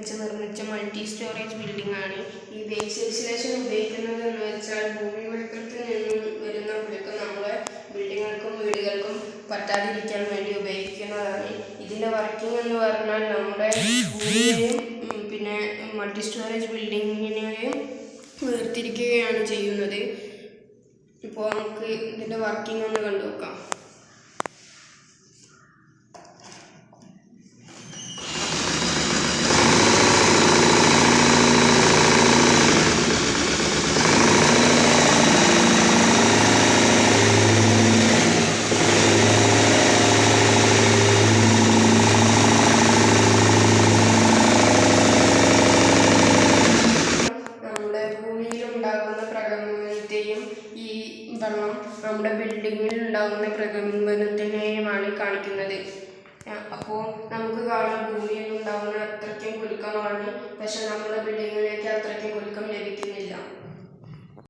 വെച്ച് നിർമ്മിച്ച multi storage building ആണ്. ഈ വേസ്റ്റ് ഐസൊലേഷൻ ഉപയോഗിക്കുന്നത് എന്ന് വെച്ചാൽ ഭൂമിവൽക്കത്തിൽ നിന്നും വരുന്ന കുലുക്കം നമ്മളെ ബിൽഡിങ്ങുകൾക്കും വീടുകൾക്കും പറ്റാതിരിക്കാൻ വേണ്ടി ഉപയോഗിക്കുന്നതാണ്. ഇതിൻ്റെ വർക്കിംഗ് എന്ന് പറഞ്ഞാൽ നമ്മുടെ ഭൂമിയെയും പിന്നെ മൾട്ടി സ്റ്റോറേജ് ബിൽഡിങ്ങിനെയും വേർതിരിക്കുകയാണ് ചെയ്യുന്നത്. ഇപ്പോൾ നമുക്ക് ഇതിൻ്റെ വർക്കിംഗ് ഒന്ന് കണ്ടു നോക്കാം. ഈ വെള്ളം നമ്മുടെ ബിൽഡിങ്ങിൽ ഉണ്ടാകുന്ന പ്രകമ്പനത്തിനെയുമാണ് കാണിക്കുന്നത്. അപ്പോൾ നമുക്ക് കാണാം ഭൂമിയിൽ ഉണ്ടാകുന്ന അത്രയ്ക്കും കുലുക്കമാണ്, പക്ഷെ നമ്മുടെ ബിൽഡിങ്ങിലേക്ക് അത്രയ്ക്കും കുലുക്കം